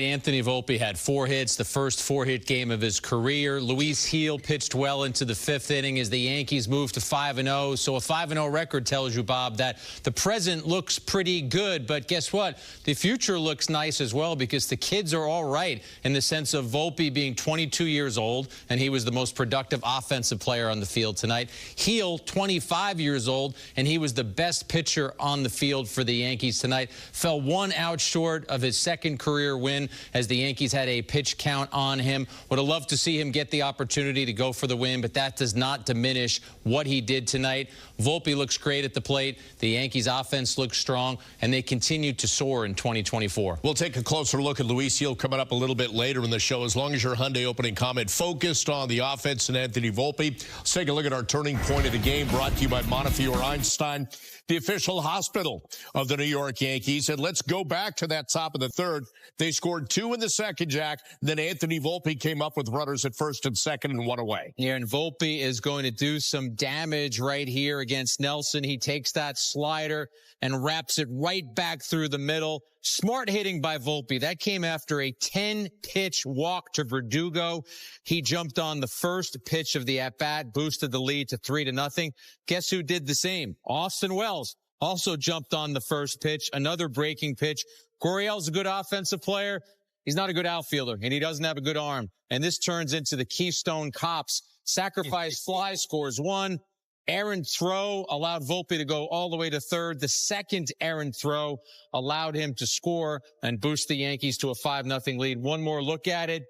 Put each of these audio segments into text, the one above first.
Anthony Volpe had 4 hits, the first 4-hit game of his career. Luis Gil pitched well into the 5th inning as the Yankees moved to 5-0. So a 5-0 record tells you, Bob, that the present looks pretty good. But guess what? The future looks nice as well because the kids are all right in the sense of Volpe being 22 years old, and he was the most productive offensive player on the field tonight. Gil, 25 years old, and he was the best pitcher on the field for the Yankees tonight. Fell 1 out short of his second career win, as the Yankees had a pitch count on him. Would have loved to see him get the opportunity to go for the win, but that does not diminish what he did tonight. Volpe looks great at the plate. The Yankees offense looks strong, and they continue to soar in 2024. We'll take a closer look at Luis Gil coming up a little bit later in the show. As long as your Hyundai opening comment focused on the offense and Anthony Volpe, let's take a look at our turning point of the game, brought to you by Montefiore Einstein, the official hospital of the New York Yankees. And let's go back to that top of the 3rd. They scored 2 in the 2nd, Jack. Then Anthony Volpe came up with runners at 1st and 2nd and 1 away. Yeah, and Volpe is going to do some damage right here against Nelson. He takes that slider and wraps it right back through the middle. Smart hitting by Volpe. That came after a 10-pitch walk to Verdugo. He jumped on the first pitch of the at-bat, boosted the lead to 3-0. Guess who did the same? Austin Wells also jumped on the first pitch, another breaking pitch. Gurriel's a good offensive player. He's not a good outfielder, and he doesn't have a good arm. And this turns into the Keystone Cops. Sacrifice fly scores 1. Errant throw allowed Volpe to go all the way to 3rd. The second errant throw allowed him to score and boost the Yankees to a 5-0 lead. One more look at it.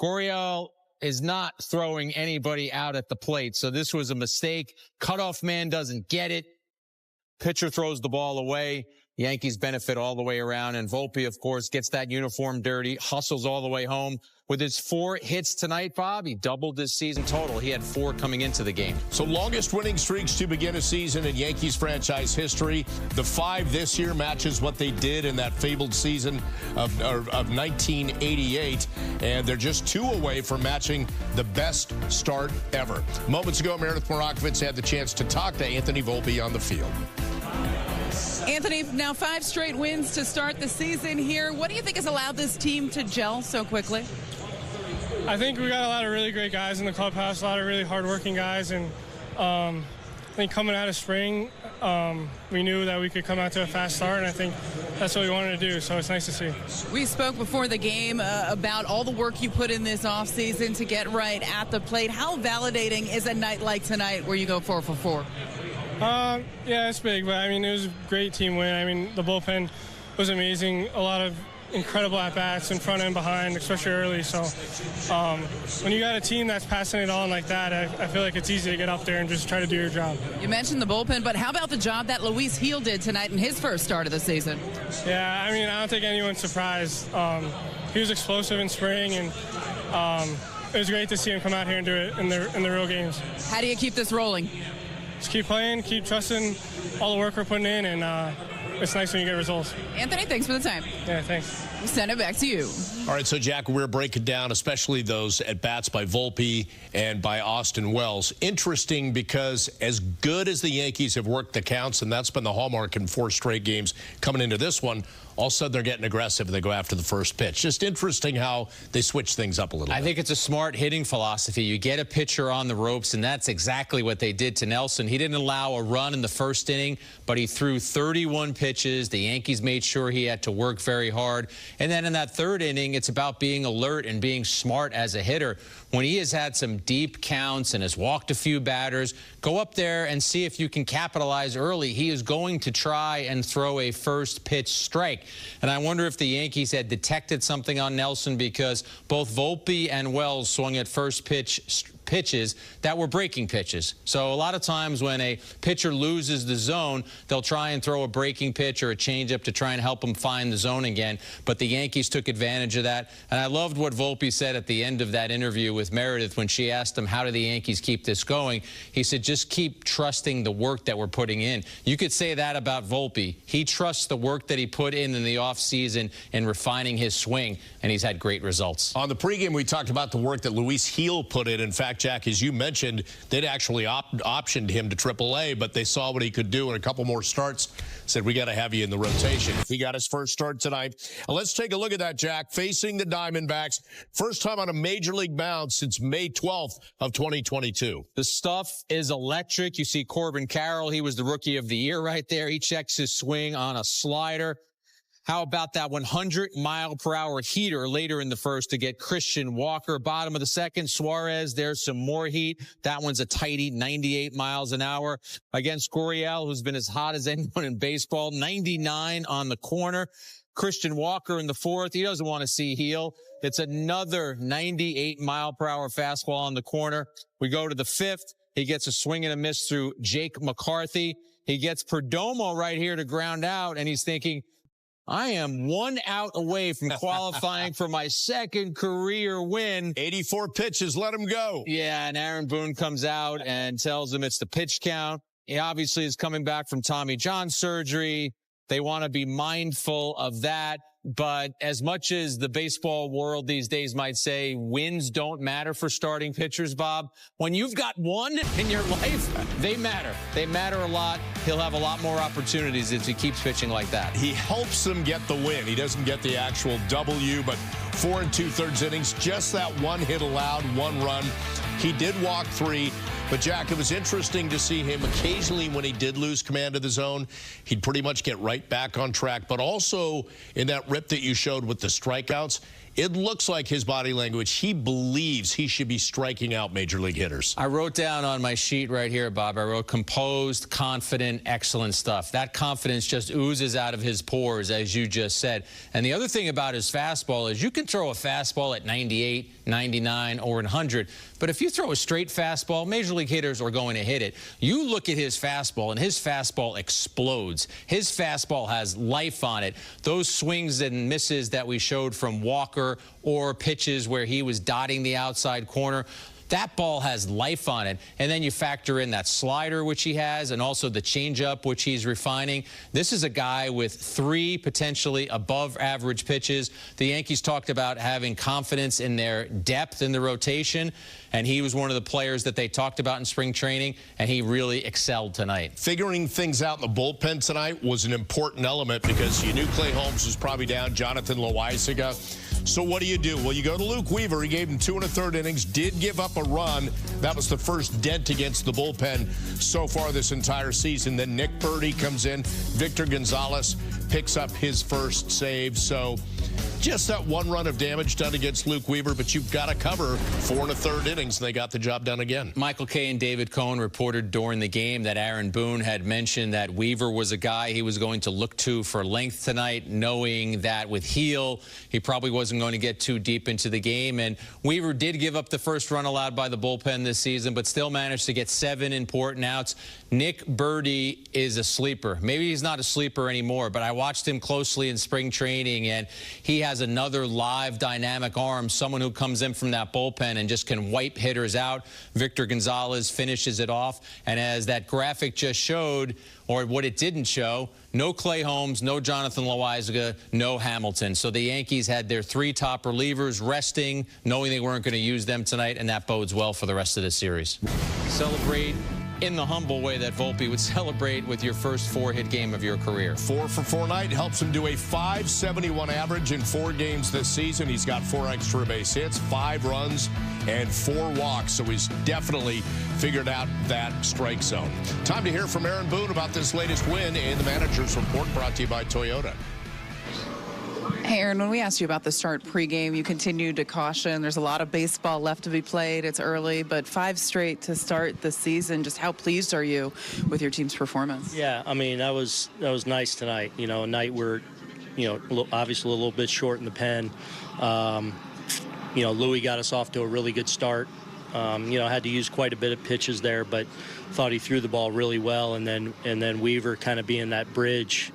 Gurriel is not throwing anybody out at the plate, so this was a mistake. Cutoff man doesn't get it. Pitcher throws the ball away. Yankees benefit all the way around, and Volpe, of course, gets that uniform dirty, hustles all the way home. With his 4 hits tonight, Bob, he doubled his season total. He had 4 coming into the game. So longest winning streaks to begin a season in Yankees franchise history. The 5 this year matches what they did in that fabled season of 1988, and they're just 2 away from matching the best start ever. Moments ago, Meredith Morakovitz had the chance to talk to Anthony Volpe on the field. Anthony, now 5 straight wins to start the season here. What do you think has allowed this team to gel so quickly? I think we got a lot of really great guys in the clubhouse, a lot of really hardworking guys, and I think coming out of spring, we knew that we could come out to a fast start, and I think that's what we wanted to do, so it's nice to see. We spoke before the game about all the work you put in this offseason to get right at the plate. How validating is a night like tonight where you go 4 for 4? Yeah, it's big, but I mean, it was a great team win. I mean, the bullpen was amazing. A lot of incredible at-bats in front and behind, especially early. So when you got a team that's passing it on like that, I feel like it's easy to get up there and just try to do your job. You mentioned the bullpen, but how about the job that Luis Gil did tonight in his first start of the season? Yeah, I mean, I don't think anyone's surprised. He was explosive in spring, and it was great to see him come out here and do it in the real games. How do you keep this rolling? Just keep playing, keep trusting all the work we're putting in, and it's nice when you get results. Anthony, thanks for the time. Yeah, thanks. We'll send it back to you. All right, so, Jack, we're breaking down especially those at-bats by Volpe and by Austin Wells. Interesting because as good as the Yankees have worked the counts, and that's been the hallmark in 4 straight games coming into this one, all of a sudden they're getting aggressive and they go after the first pitch. Just interesting how they switch things up a little bit. I think it's a smart hitting philosophy. You get a pitcher on the ropes, and that's exactly what they did to Nelson. He didn't allow a run in the first inning, but he threw 31 pitches. The Yankees made sure he had to work very hard. And then in that 3rd inning, it's about being alert and being smart as a hitter. When he has had some deep counts and has walked a few batters, go up there and see if you can capitalize early. He is going to try and throw a first pitch strike. And I wonder if the Yankees had detected something on Nelson, because both Volpe and Wells swung at first pitches that were breaking pitches. So a lot of times when a pitcher loses the zone, they'll try and throw a breaking pitch or a changeup to try and help him find the zone again. But the Yankees took advantage of that. And I loved what Volpe said at the end of that interview with Meredith when she asked him, how do the Yankees keep this going? He said, just keep trusting the work that we're putting in. You could say that about Volpe. He trusts the work that he put in the offseason in refining his swing, and he's had great results. On the pregame, we talked about the work that Luis Gil put in. In fact, fact, Jack, as you mentioned, they'd actually optioned him to AAA, but they saw what he could do in a couple more starts. Said, we got to have you in the rotation. He got his first start tonight. Let's take a look at that, Jack. Facing the Diamondbacks, first time on a major league mound since May 12th of 2022. The stuff is electric. You see Corbin Carroll. He was the rookie of the year right there. He checks his swing on a slider. How about that 100-mile-per-hour heater later in the first to get Christian Walker? Bottom of the second, Suarez, there's some more heat. That one's a tighty, 98 miles an hour. Against Gurriel, who's been as hot as anyone in baseball, 99 on the corner. Christian Walker in the fourth, he doesn't want to see heel. It's another 98-mile-per-hour fastball on the corner. We go to the fifth. He gets a swing and a miss through Jake McCarthy. He gets Perdomo right here to ground out, and he's thinking, I am 1 out away from qualifying for my second career win. 84 pitches, let him go. Yeah, and Aaron Boone comes out and tells him it's the pitch count. He obviously is coming back from Tommy John surgery. They want to be mindful of that. But as much as the baseball world these days might say wins don't matter for starting pitchers, Bob, when you've got one in your life, they matter. They matter a lot. He'll have a lot more opportunities if he keeps pitching like that. He helps them get the win. He doesn't get the actual W, but 4 2/3 innings, just that one hit allowed, 1 run. He did walk 3. But, Jack, it was interesting to see him occasionally when he did lose command of the zone. He'd pretty much get right back on track. But also in that rip that you showed with the strikeouts, it looks like his body language, he believes he should be striking out major league hitters. I wrote down on my sheet right here, Bob, I wrote composed, confident, excellent stuff. That confidence just oozes out of his pores, as you just said. And the other thing about his fastball is you can throw a fastball at 98, 99, or 100. But if you throw a straight fastball, major league hitters are going to hit it. You look at his fastball, and his fastball explodes. His fastball has life on it. Those swings and misses that we showed from Walker or pitches where he was dotting the outside corner, that ball has life on it. And then you factor in that slider, which he has, and also the changeup, which he's refining. This is a guy with 3 potentially above average pitches. The Yankees talked about having confidence in their depth in the rotation, and he was one of the players that they talked about in spring training, and he really excelled tonight. Figuring things out in the bullpen tonight was an important element because you knew Clay Holmes was probably down, Jonathan Loaisiga. So what do? Well, you go to Luke Weaver. He gave him 2 1/3 innings, did give up a run. That was the first dent against the bullpen so far this entire season. Then Nick Birdie comes in. Victor Gonzalez picks up his first save. So just that 1 run of damage done against Luke Weaver, but you've got to cover 4 1/3 innings, and they got the job done again. Michael Kay and David Cohn reported during the game that Aaron Boone had mentioned that Weaver was a guy he was going to look to for length tonight, knowing that with Heel, he probably wasn't going to get too deep into the game. And Weaver did give up the first run allowed by the bullpen this season, but still managed to get 7 important outs. Nick Birdie is a sleeper. Maybe he's not a sleeper anymore, but I watched him closely in spring training, and he has another live dynamic arm, someone who comes in from that bullpen and just can wipe hitters out. Victor Gonzalez finishes it off, and as that graphic just showed, or what it didn't show, no Clay Holmes, no Jonathan Loaisiga, no Hamilton. So the Yankees had their 3 top relievers resting, knowing they weren't going to use them tonight, and that bodes well for the rest of the series. Celebrate in the humble way that Volpe would celebrate with your first 4-hit game of your career. 4 for 4 night helps him do a .571 average in 4 games this season. He's got 4 extra base hits, 5 runs, and 4 walks. So he's definitely figured out that strike zone. Time to hear from Aaron Boone about this latest win in the Manager's Report, brought to you by Toyota. Hey, Aaron, when we asked you about the start pregame, you continued to caution. There's a lot of baseball left to be played. It's early, but 5 straight to start the season. Just how pleased are you with your team's performance? Yeah, I mean, that was nice tonight. You know, a night where, obviously a little bit short in the pen. Louis got us off to a really good start. Had to use quite a bit of pitches there, but thought he threw the ball really well. And then Weaver kind of being that bridge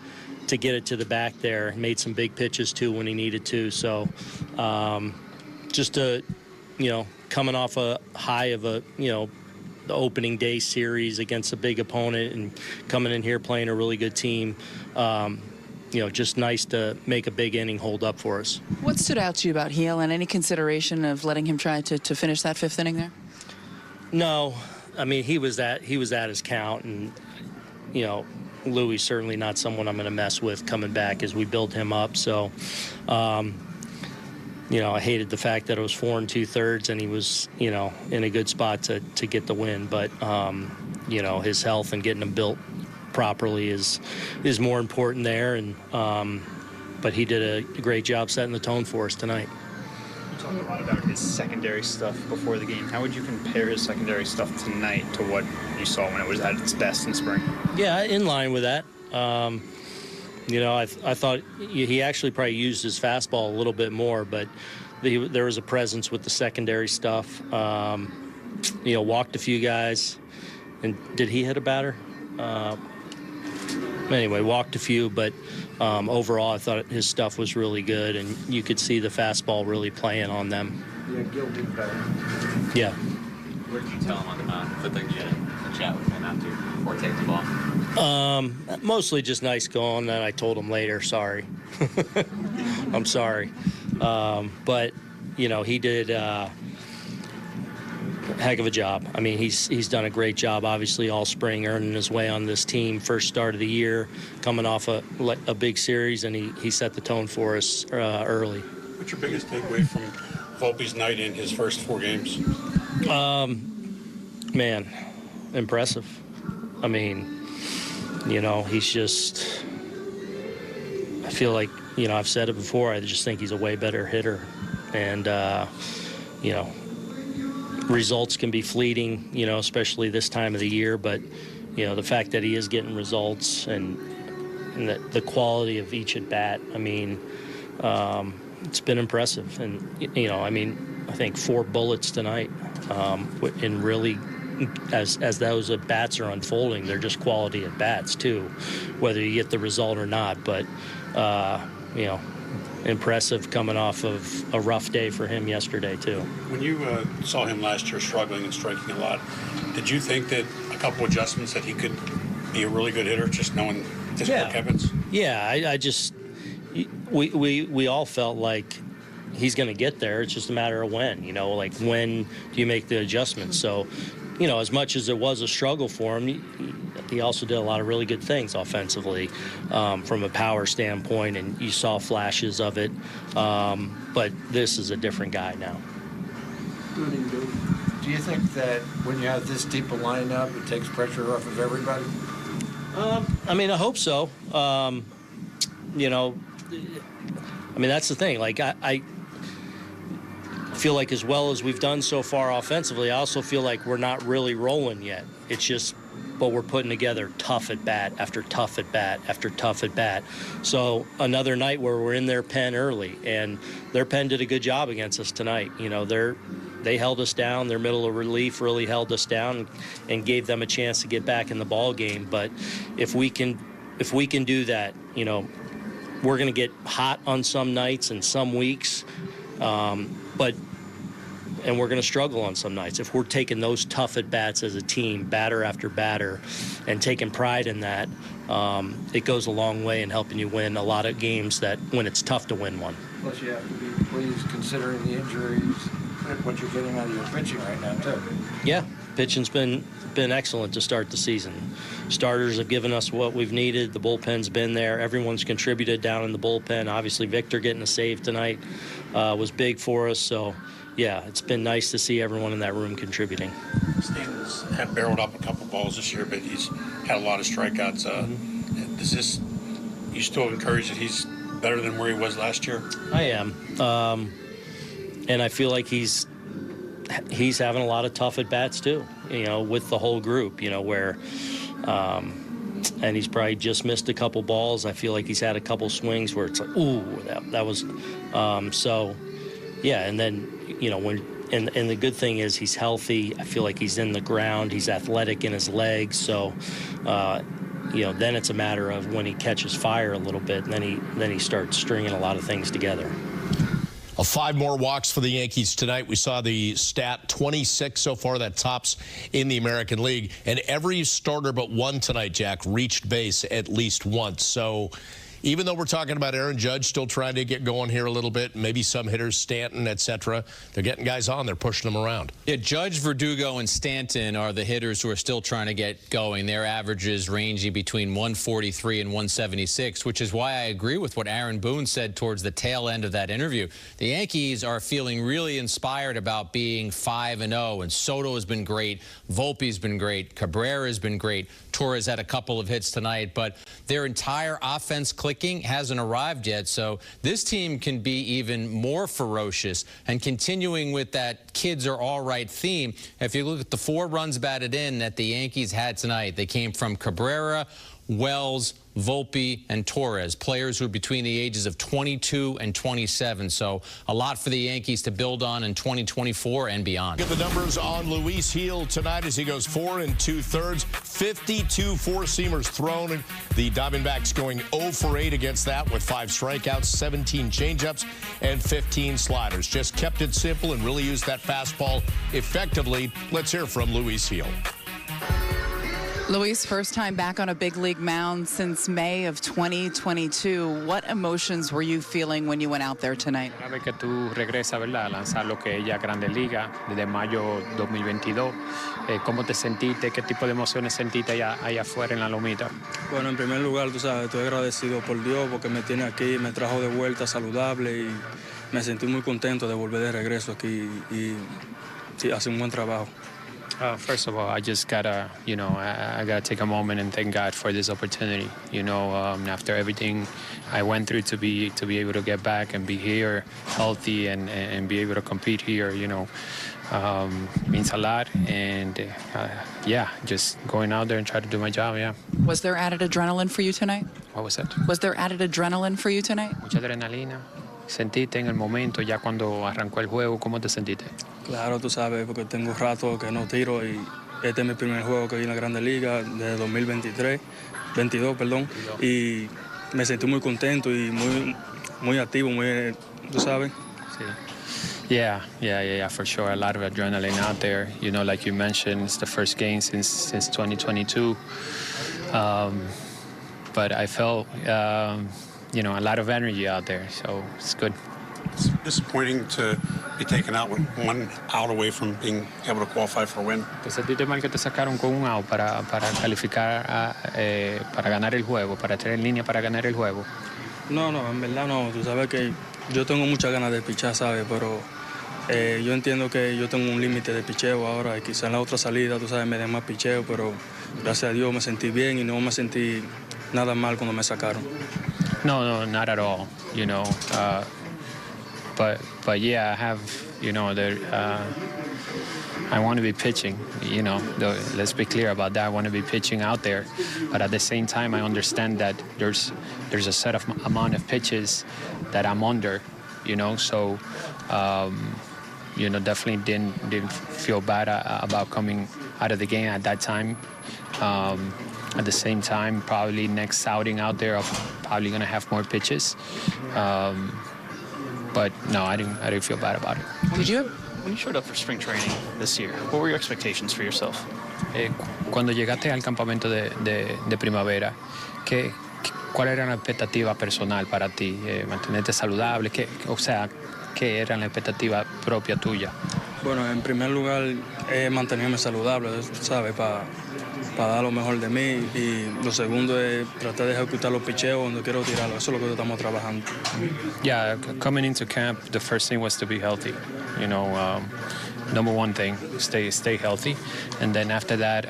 to get it to the back there, made some big pitches too when he needed to. So coming off a high of the opening day series against a big opponent and coming in here playing a really good team, just nice to make a big inning hold up for us. What stood out to you about Heel, and any consideration of letting him try to finish that 5th inning there? No, I mean, he was at his count, and Louis certainly not someone I'm going to mess with coming back as we build him up. So, I hated the fact that it was 4 2/3 and he was, in a good spot to get the win. But, his health and getting him built properly is more important there. And but he did a great job setting the tone for us tonight. You talked a lot about his secondary stuff before the game. How would you compare his secondary stuff tonight to what you saw when it was at its best in spring? Yeah, in line with that. I thought he actually probably used his fastball a little bit more, but there was a presence with the secondary stuff. Walked a few guys. And did he hit a batter? Anyway, walked a few, but overall I thought his stuff was really good, and you could see the fastball really playing on them. Yeah, Gil did better. Yeah. What did you tell him on the mound? But then you had a chat with him after before taking the ball. Mostly just nice going, and I told him later, sorry. I'm sorry. But he did a heck of a job. I mean, he's done a great job, obviously, all spring, earning his way on this team. First start of the year, coming off a big series, and he set the tone for us early. What's your biggest takeaway from Volpe's night in his first 4 games? Man, impressive. I mean, he's just, I feel like, I've said it before, I just think he's a way better hitter. And, results can be fleeting, especially this time of the year. But, the fact that he is getting results and the quality of each at bat, I mean, it's been impressive. And, I think 4 bullets tonight, and really, as those at bats are unfolding, they're just quality at bats too, whether you get the result or not. But, impressive coming off of a rough day for him yesterday too. When you saw him last year struggling and striking a lot, did you think that a couple adjustments that he could be a really good hitter, just knowing just what happens? Yeah, I just we all felt like he's going to get there. It's just a matter of when. Like when do you make the adjustments? So, as much as it was a struggle for him, he also did a lot of really good things offensively from a power standpoint, and you saw flashes of it. But this is a different guy now. Do you think that when you have this deep a lineup, it takes pressure off of everybody? I hope so. That's the thing. Like, I feel like as well as we've done so far offensively, I also feel like we're not really rolling yet. It's just, but we're putting together tough at bat after tough at bat after tough at bat. So another night where we're in their pen early, and their pen did a good job against us tonight. They held us down. Their middle of relief really held us down and gave them a chance to get back in the ball game. But if we can do that, we're going to get hot on some nights and some weeks, and we're going to struggle on some nights. If we're taking those tough at-bats as a team, batter after batter, and taking pride in that, it goes a long way in helping you win a lot of games that when it's tough to win one. Plus, you have to be pleased considering the injuries, what you're getting out of your pitching right now, too. Yeah, pitching's been excellent to start the season. Starters have given us what we've needed. The bullpen's been there. Everyone's contributed down in the bullpen. Obviously, Victor getting a save tonight was big for us. So, yeah, it's been nice to see everyone in that room contributing. Stevens had barreled up a couple balls this year, but he's had a lot of strikeouts. Does you still encouraged that he's better than where he was last year? I am. And I feel like he's having a lot of tough at-bats too, with the whole group, where and he's probably just missed a couple balls. I feel like he's had a couple swings where it's like, ooh, that was so, yeah. And then, and the good thing is he's healthy. I feel like he's in the ground. He's athletic in his legs. So, then it's a matter of when he catches fire a little bit, and then he starts stringing a lot of things together. 5 more walks for the Yankees tonight. We saw the stat 26 so far. That tops in the American League. And every starter but one tonight, Jack, reached base at least once. So even though we're talking about Aaron Judge still trying to get going here a little bit, maybe some hitters, Stanton, etc., they're getting guys on, they're pushing them around. Yeah, Judge, Verdugo, and Stanton are the hitters who are still trying to get going. Their averages ranging between 143 and 176, which is why I agree with what Aaron Boone said towards the tail end of that interview. The Yankees are feeling really inspired about being 5-0, and Soto has been great, Volpe's been great, Cabrera has been great, Torres had a couple of hits tonight, but their entire offense clicking hasn't arrived yet, so this team can be even more ferocious. And continuing with that kids are all right theme, if you look at the 4 runs batted in that the Yankees had tonight, they came from Cabrera, Wells, Volpe, and Torres, players who are between the ages of 22 and 27. So a lot for the Yankees to build on in 2024 and beyond. Get the numbers on Luis Gil tonight as he goes 4 2/3, 52 four-seamers thrown. The Diamondbacks going 0 for 8 against that with 5 strikeouts, 17 changeups, and 15 sliders. Just kept it simple and really used that fastball effectively. Let's hear from Luis Gil. Luis, first time back on a big league mound since May of 2022. What emotions were you feeling when you went out there tonight? Una vez que tú regresas, ¿verdad?, a lanzar lo que es ya Grandes Ligas desde mayo 2022. ¿Cómo te sentiste? ¿Qué tipo de emociones sentiste allá afuera en la lomita? Bueno, en primer lugar, tú sabes, estoy agradecido por Dios porque me tiene aquí, me trajo de vuelta saludable y me sentí muy contento de volver de regreso aquí y sí, hace un buen trabajo. First of all, I just gotta, I gotta take a moment and thank God for this opportunity. After everything I went through to be able to get back and be here, healthy, and be able to compete here, means a lot. And just going out there and try to do my job. Yeah. Was there added adrenaline for you tonight? What was that? Was there added adrenaline for you tonight? Mucha adrenalina. ¿Sentiste en el momento, ya cuando arrancó el juego, cómo te sentiste? Claro, tú sabes, porque tengo rato que no tiro y este es mi primer juego que vi en la Grande Liga de 2022, y me sentí muy contento y muy activo, muy, tú sabes. Sí. Yeah, for sure. A lot of adrenaline out there. Like you mentioned, it's the first game since 2022. But I felt a lot of energy out there, so it's good. It's disappointing to be taken out with 1 out away from being able to qualify for a win. ¿Te sentiste mal que te sacaron con 1 out para calificar, para ganar el juego, para estar en línea para ganar el juego? No, en verdad no. Tú sabes que yo tengo muchas ganas de pichar, ¿sabes? Pero yo entiendo que yo tengo un límite de picheo ahora y quizá en la otra salida, tú sabes, me den más picheo, pero gracias a Dios me sentí bien y no me sentí nada mal cuando me sacaron. No, not at all. But yeah, I have, I want to be pitching. Let's be clear about that. I want to be pitching out there, but at the same time, I understand that there's a set of amount of pitches that I'm under. So definitely didn't feel bad about coming out of the game at that time. At the same time, probably next outing out there, I'm probably going to have more pitches. But no, I didn't feel bad about it. When you showed up for spring training this year, what were your expectations for yourself? Cuando llegaste al campamento de primavera, ¿cuál era la expectativa personal para ti? ¿Mantenerte saludable? ¿Qué era la expectativa propia tuya? Bueno, en primer lugar, mantenerme saludable, ¿sabes? Para dar lo mejor de mí, y lo segundo es tratar de ejecutar los picheos donde quiero tirarlo. Eso es lo que estamos trabajando. Yeah, coming into camp, the first thing was to be healthy. Number one thing, stay healthy, and then after that,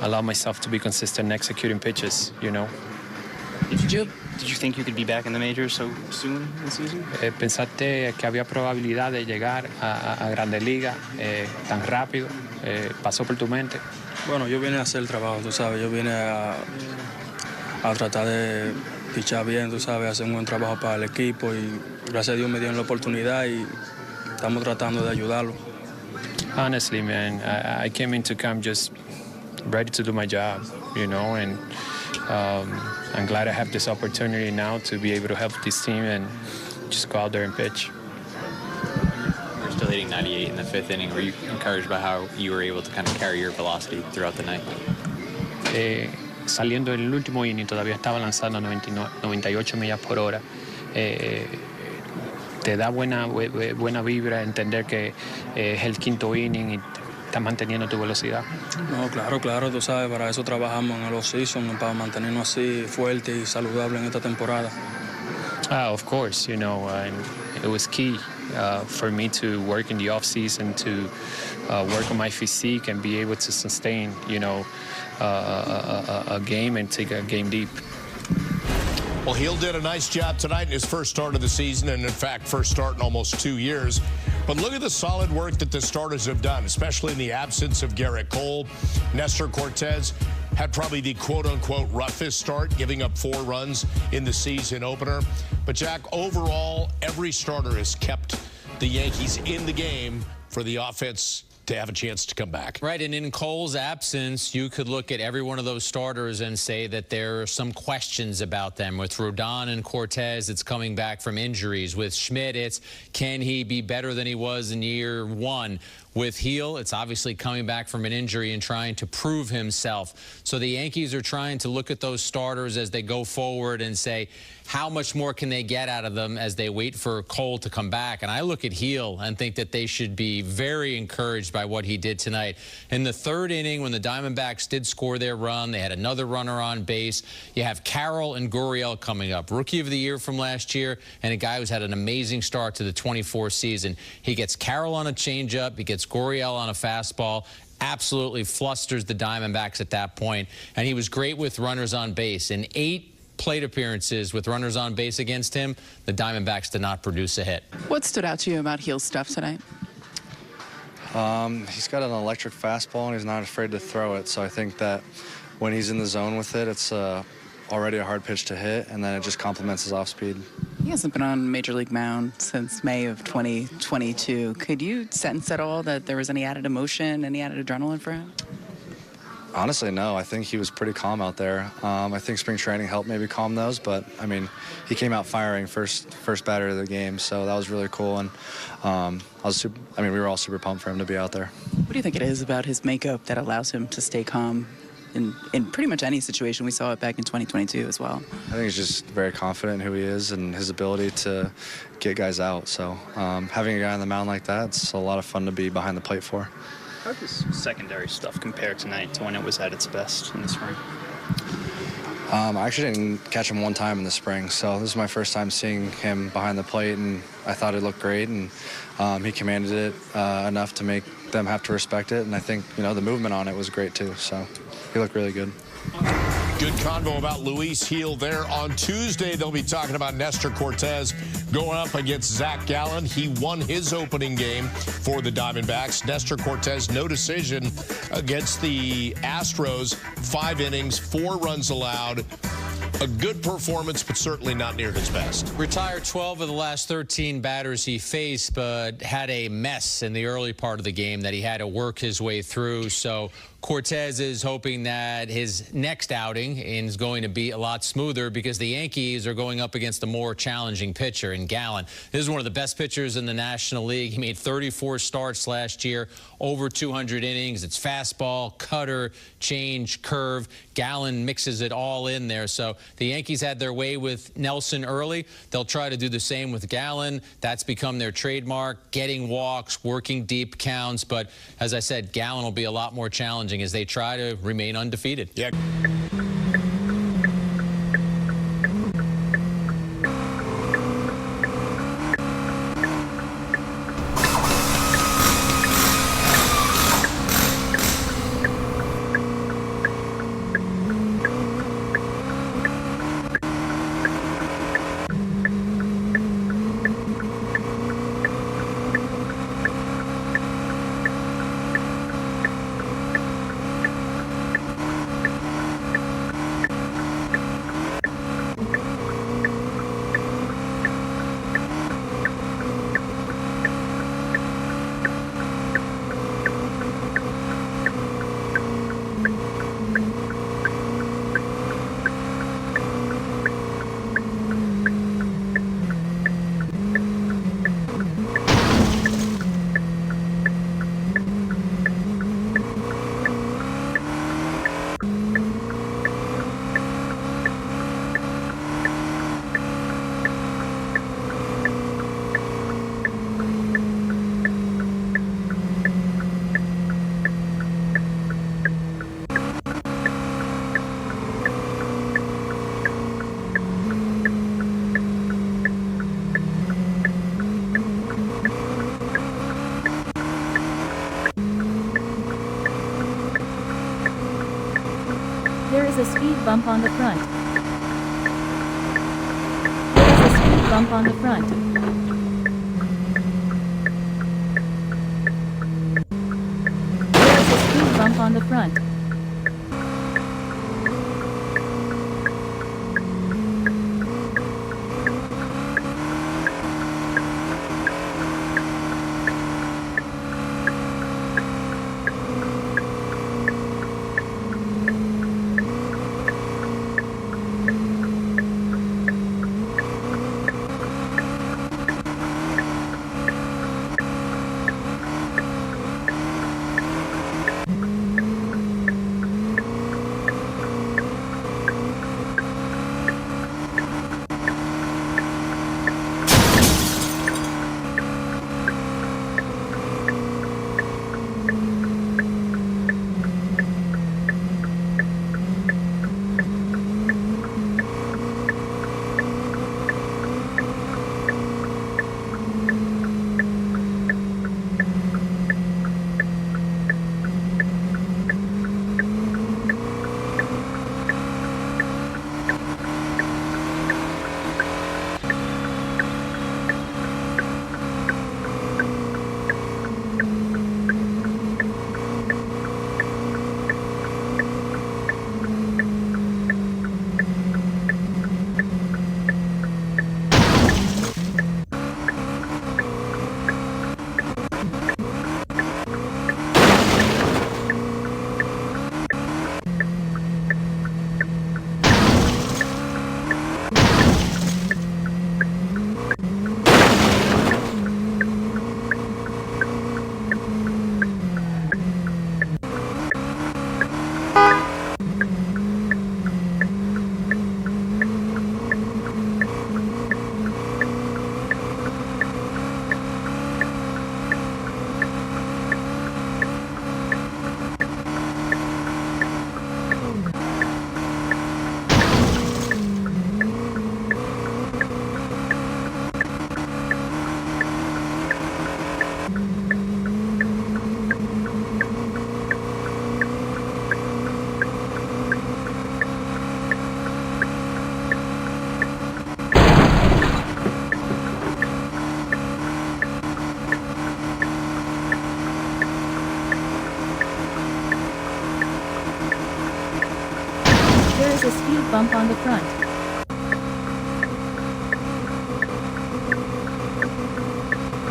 allow myself to be consistent in executing pitches. Did you think you could be back in the majors so soon this season? ¿Pensaste que había probabilidad de llegar a Grandes Ligas tan rápido? ¿Pasó por tu mente? Bueno, yo vine a hacer el trabajo, tú sabes. Yo vine a tratar de pichar bien, tú sabes, hacer un buen trabajo para el equipo, y gracias a Dios me dieron la oportunidad y estamos tratando de ayudarlo. Honestly, man, I came into camp just ready to do my job, and I'm glad I have this opportunity now to be able to help this team and just go out there and pitch. You're still hitting 98 in the 5th inning. Were you encouraged by how you were able to kind of carry your velocity throughout the night? saliendo del último inning todavía estaba lanzando 98 millas por hora. Te da buena vibra entender que es el quinto inning y estás manteniendo tu velocidad. No, claro, tú sabes, para eso trabajamos en el off-season, para mantenernos así fuertes y saludables en esta temporada. Of course, you know, and it was key for me to work in the off-season, to work on my physique and be able to sustain, you know, a game and take a game deep. Well, Hill did a nice job tonight in his first start of the season, and in fact, first start in almost 2 years. But look at the solid work that the starters have done, especially in the absence of Garrett Cole. Nestor Cortez had probably the quote-unquote roughest start, giving up 4 runs in the season opener. But, Jack, overall, every starter has kept the Yankees in the game for the offense to have a chance to come back. Right, and in Cole's absence, you could look at every one of those starters and say that there are some questions about them. With Rodon and Cortez, it's coming back from injuries. With Schmidt, it's can he be better than he was in year 1? With Heel, it's obviously coming back from an injury and trying to prove himself. So the Yankees are trying to look at those starters as they go forward and say, how much more can they get out of them as they wait for Cole to come back? And I look at Heel and think that they should be very encouraged by what he did tonight. In the 3rd inning, when the Diamondbacks did score their run, they had another runner on base. You have Carroll and Gurriel coming up. Rookie of the Year from last year, and a guy who's had an amazing start to the 24 season. He gets Carroll on a changeup. He gets Gurriel on a fastball. Absolutely flusters the Diamondbacks at that point. And he was great with runners on base. In 8 plate appearances with runners on base against him, the Diamondbacks did not produce a hit. What stood out to you about Heel's stuff tonight? He's got an electric fastball, and he's not afraid to throw it. So I think that when he's in the zone with it, it's already a hard pitch to hit, and then it just complements his off-speed. He hasn't been on Major League mound since May of 2022. Could you sense at all that there was any added emotion, any added adrenaline for him? Honestly, no. I think he was pretty calm out there. I think spring training helped maybe calm those, but I mean, he came out firing first batter of the game, so that was really cool. And we were all super pumped for him to be out there. What do you think it is about his makeup that allows him to stay calm in pretty much any situation? We saw it back in 2022 as well. I think he's just very confident in who he is and his ability to get guys out. So having a guy on the mound like that, it's a lot of fun to be behind the plate for. How does secondary stuff compare tonight to when it was at its best in the spring? I actually didn't catch him one time in the spring, so this is my first time seeing him behind the plate, and I thought it looked great, and he commanded it enough to make them have to respect it, and I think, you know, the movement on it was great too, so he looked really good. Good convo about Luis Heel there. On Tuesday, they'll be talking about Nestor Cortez going up against Zach Gallen. He won his opening game for the Diamondbacks. Nestor Cortez, no decision against the Astros. 5 innings, 4 runs allowed. A good performance, but certainly not near his best. Retired 12 of the last 13 batters he faced, but had a mess in the early part of the game that he had to work his way through. So Cortez is hoping that his next outing is going to be a lot smoother because the Yankees are going up against a more challenging pitcher in Gallen. This is one of the best pitchers in the National League. He made 34 starts last year, over 200 innings. It's fastball, cutter, change, curve. Gallen mixes it all in there. So the Yankees had their way with Nelson early. They'll try to do the same with Gallen. That's become their trademark, getting walks, working deep counts. But as I said, Gallen will be a lot more challenging as they try to remain undefeated. Yeah. a speed bump on the front. There is a speed bump on the front. There is a speed bump on the front. There is a speed bump on the front.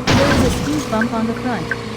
There is a speed bump on the front.